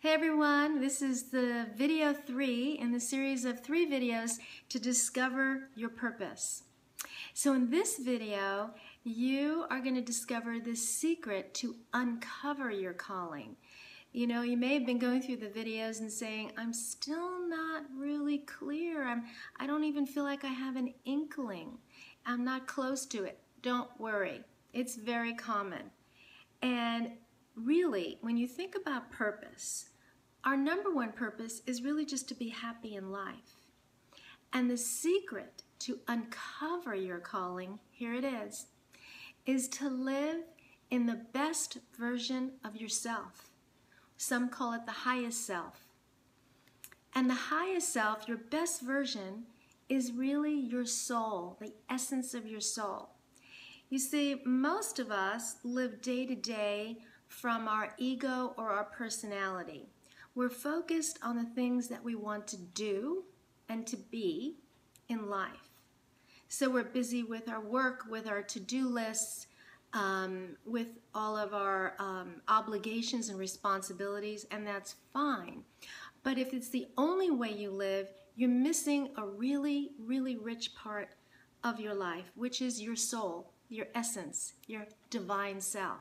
Hey everyone, this is the video 3 in the series of 3 videos to discover your purpose. So in this video, you are going to discover the secret to uncover your calling. You know, you may have been going through the videos and saying, I'm still not really clear. I don't even feel like I have an inkling. I'm not close to it. Don't worry. It's very common. And really, when you think about purpose, our number one purpose is really just to be happy in life. And the secret to uncover your calling, here it is to live in the best version of yourself. Some call it the highest self. And the highest self, your best version, is really your soul, the essence of your soul. You see, most of us live day to day from our ego or our personality. We're focused on the things that we want to do and to be in life. So we're busy with our work, with our to-do lists, with all of our obligations and responsibilities, and that's fine. But if it's the only way you live, you're missing a really, really rich part of your life, which is your soul, your essence, your divine self.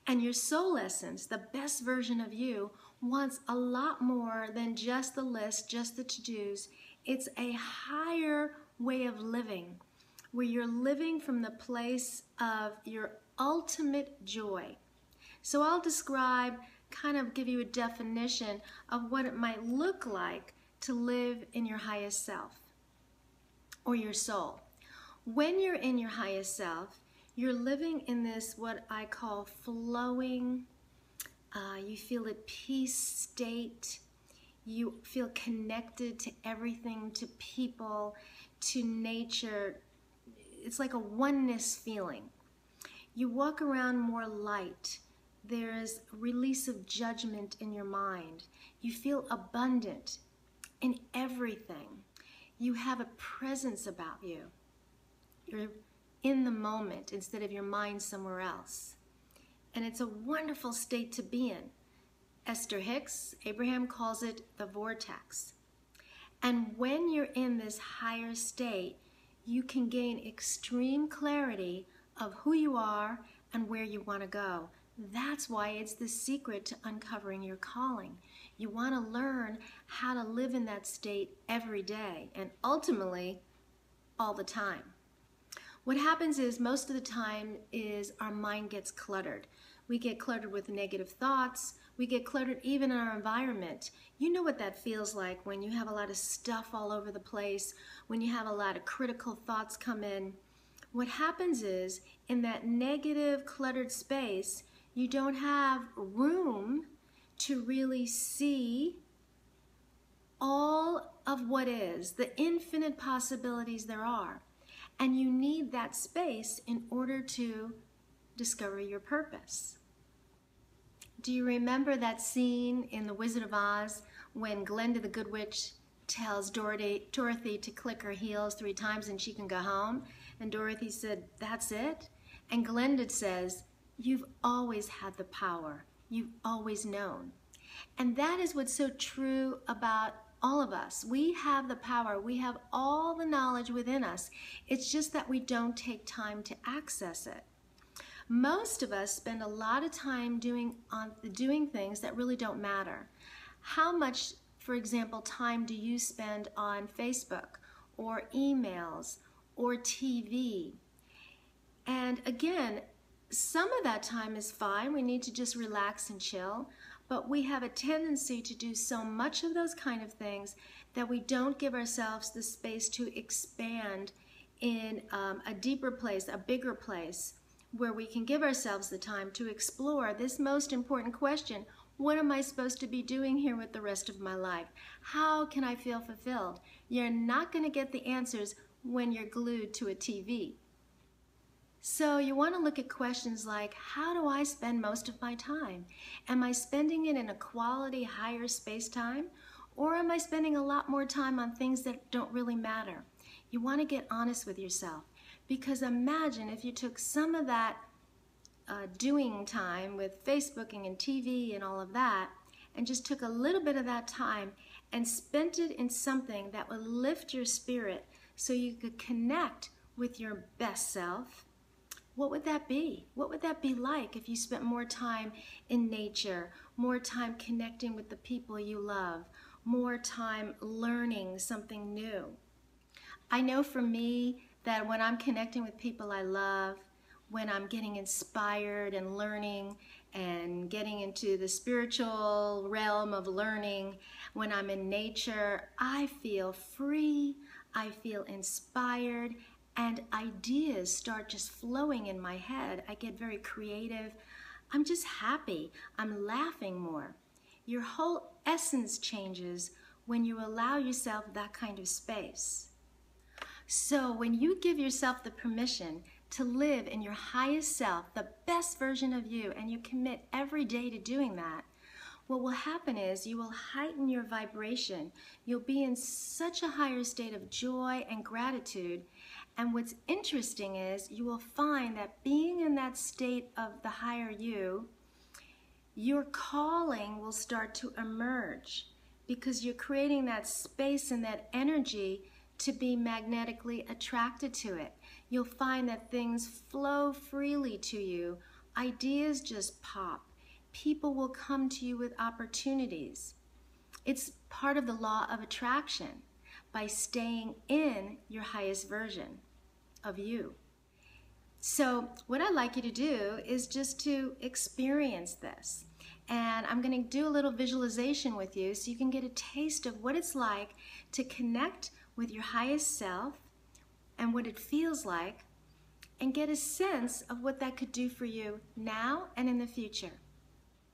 And your soul essence, the best version of you, wants a lot more than just the list, just the to-dos. It's a higher way of living, where you're living from the place of your ultimate joy. So I'll describe, kind of give you a definition of what it might look like to live in your highest self, or your soul. When you're in your highest self, you're living in this, what I call flowing, you feel at peace state. You feel connected to everything, to people, to nature. It's like a oneness feeling. You walk around more light. There's release of judgment in your mind. You feel abundant in everything. You have a presence about you. You're in the moment instead of your mind somewhere else. And it's a wonderful state to be in. Esther Hicks, Abraham calls it the vortex. And when you're in this higher state, you can gain extreme clarity of who you are and where you want to go. That's why it's the secret to uncovering your calling. You want to learn how to live in that state every day and ultimately all the time. What happens is most of the time is our mind gets cluttered. We get cluttered with negative thoughts. We get cluttered even in our environment. You know what that feels like when you have a lot of stuff all over the place, when you have a lot of critical thoughts come in. What happens is in that negative cluttered space, you don't have room to really see all of what is, the infinite possibilities there are. And you need that space in order to discover your purpose. Do you remember that scene in The Wizard of Oz when Glinda the Good Witch tells Dorothy to click her heels 3 times and she can go home? And Dorothy said, that's it? And Glinda says, you've always had the power. You've always known. And that is what's so true about all of us. We have the power. We have all the knowledge within us. It's just that we don't take time to access it. Most of us spend a lot of time doing things that really don't matter. How much, for example, time do you spend on Facebook or emails or TV? And again, some of that time is fine. We need to just relax and chill. But we have a tendency to do so much of those kind of things that we don't give ourselves the space to expand in a deeper place, a bigger place, where we can give ourselves the time to explore this most important question: what am I supposed to be doing here with the rest of my life? How can I feel fulfilled? You're not going to get the answers when you're glued to a TV. So you want to look at questions like, how do I spend most of my time? Am I spending it in a quality, higher space-time? Or am I spending a lot more time on things that don't really matter? You want to get honest with yourself. Because imagine if you took some of that doing time with Facebooking and TV and all of that, and just took a little bit of that time and spent it in something that would lift your spirit so you could connect with your best self, what would that be? What would that be like if you spent more time in nature, more time connecting with the people you love, more time learning something new? I know for me that when I'm connecting with people I love, when I'm getting inspired and learning and getting into the spiritual realm of learning, when I'm in nature, I feel free, I feel inspired, and ideas start just flowing in my head. I get very creative. I'm just happy. I'm laughing more. Your whole essence changes when you allow yourself that kind of space. So when you give yourself the permission to live in your highest self, the best version of you, and you commit every day to doing that, what will happen is you will heighten your vibration. You'll be in such a higher state of joy and gratitude. And what's interesting is you will find that being in that state of the higher you, your calling will start to emerge because you're creating that space and that energy to be magnetically attracted to it. You'll find that things flow freely to you. Ideas just pop. People will come to you with opportunities. It's part of the law of attraction by staying in your highest version of you. So what I'd like you to do is just to experience this. And I'm going to do a little visualization with you so you can get a taste of what it's like to connect with your highest self and what it feels like, and get a sense of what that could do for you now and in the future.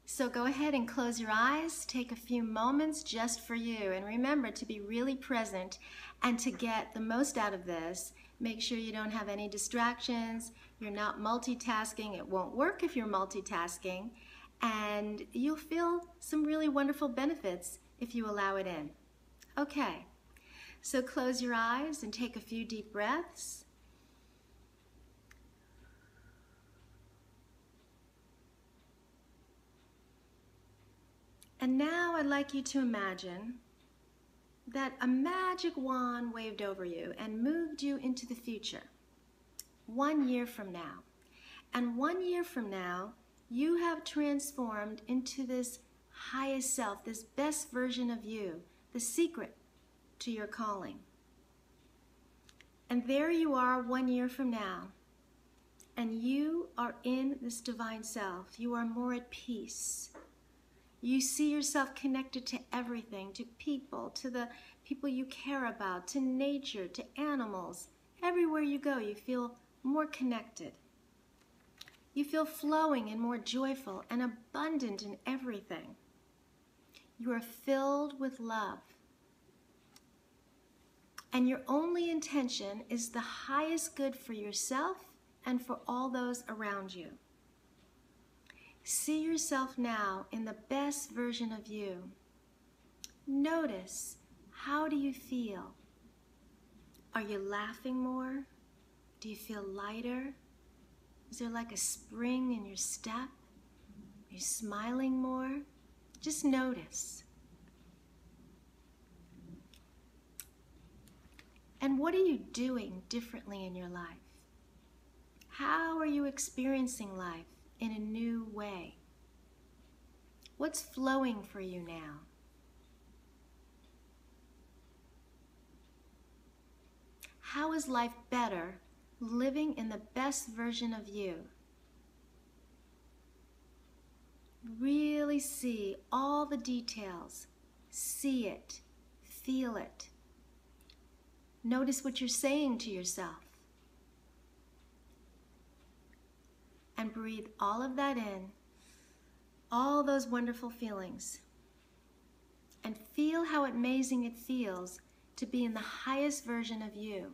So go ahead and close your eyes, take a few moments just for you, and remember to be really present and to get the most out of this. Make sure you don't have any distractions, you're not multitasking. It won't work if you're multitasking, and you'll feel some really wonderful benefits if you allow it in. Okay, so close your eyes and take a few deep breaths. And now I'd like you to imagine that a magic wand waved over you and moved you into the future, 1 year from now. And 1 year from now, you have transformed into this highest self, this best version of you, the secret to your calling. And there you are 1 year from now, and you are in this divine self. You are more at peace. You see yourself connected to everything, to the people you care about, to nature, to animals. Everywhere you go, you feel more connected. You feel flowing and more joyful and abundant in everything. You are filled with love. And your only intention is the highest good for yourself and for all those around you. See yourself now in the best version of you. Notice, how do you feel? Are you laughing more? Do you feel lighter? Is there like a spring in your step? Are you smiling more? Just notice. And what are you doing differently in your life? How are you experiencing life in a new way? What's flowing for you now? How is life better living in the best version of you? Really see all the details. See it. Feel it. Notice what you're saying to yourself. And breathe all of that in, all those wonderful feelings. And feel how amazing it feels to be in the highest version of you.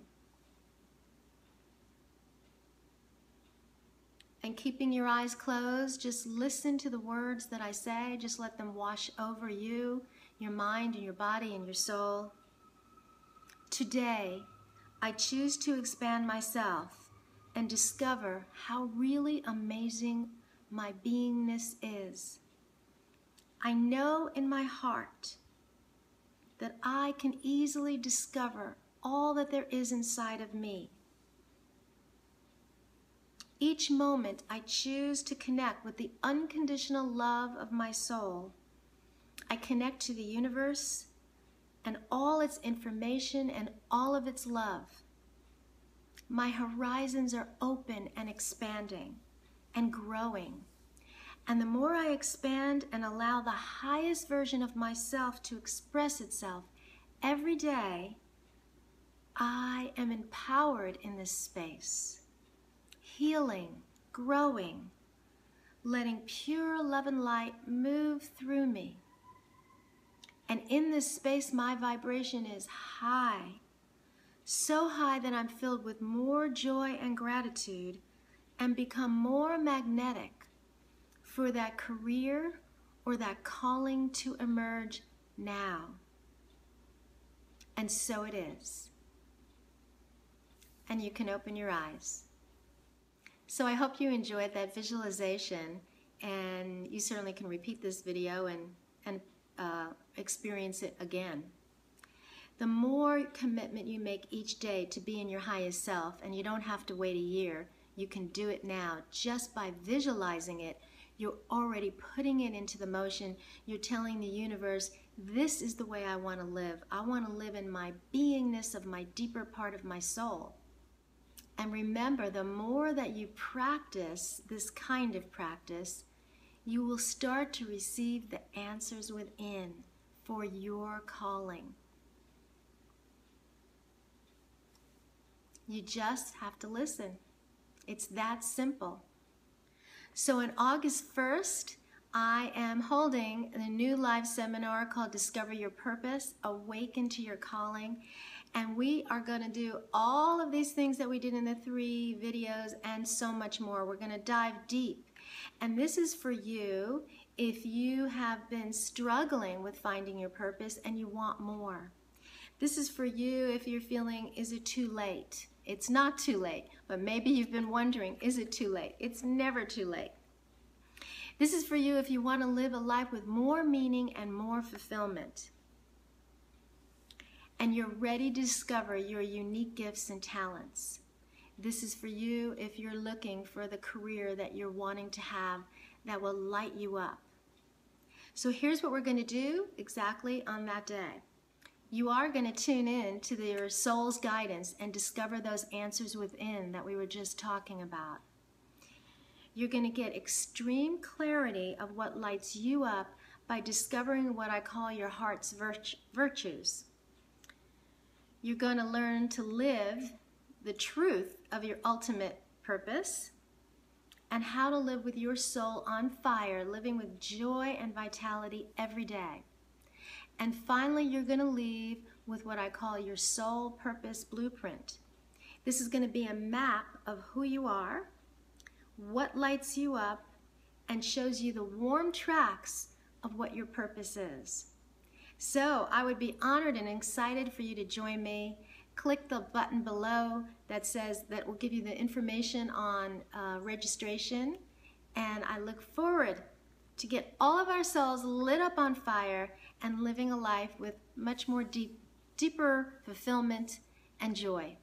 And keeping your eyes closed, just listen to the words that I say. Just let them wash over you, your mind and your body and your soul. Today, I choose to expand myself and discover how really amazing my beingness is. I know in my heart that I can easily discover all that there is inside of me. Each moment I choose to connect with the unconditional love of my soul. I connect to the universe and all its information and all of its love. My horizons are open and expanding and growing. And the more I expand and allow the highest version of myself to express itself every day, I am empowered in this space, healing, growing, letting pure love and light move through me. And in this space, my vibration is high, so high that I'm filled with more joy and gratitude and become more magnetic for that career or that calling to emerge now. And so it is. And you can open your eyes. So I hope you enjoyed that visualization, and you certainly can repeat this video and experience it again. The more commitment you make each day to be in your highest self, and you don't have to wait a year, you can do it now just by visualizing it. You're already putting it into the motion. You're telling the universe, this is the way I want to live. I want to live in my beingness of my deeper part of my soul. And remember, the more that you practice this kind of practice, you will start to receive the answers within for your calling. You just have to listen. It's that simple. So on August 1st, I am holding a new live seminar called Discover Your Purpose, Awaken to Your Calling. And we are going to do all of these things that we did in the 3 videos and so much more. We're going to dive deep. And this is for you if you have been struggling with finding your purpose and you want more. This is for you if you're feeling, is it too late? It's not too late, but maybe you've been wondering, is it too late? It's never too late. This is for you if you want to live a life with more meaning and more fulfillment. And you're ready to discover your unique gifts and talents. This is for you if you're looking for the career that you're wanting to have that will light you up. So here's what we're going to do exactly on that day. You are going to tune in to your soul's guidance and discover those answers within that we were just talking about. You're going to get extreme clarity of what lights you up by discovering what I call your heart's virtues. You're going to learn to live the truth of your ultimate purpose and how to live with your soul on fire, living with joy and vitality every day. And finally, you're going to leave with what I call your soul purpose blueprint. This is going to be a map of who you are, what lights you up, and shows you the warm tracks of what your purpose is. So I would be honored and excited for you to join me. Click the button below that will give you the information on registration. And I look forward to get all of our souls lit up on fire and living a life with much more deeper fulfillment and joy.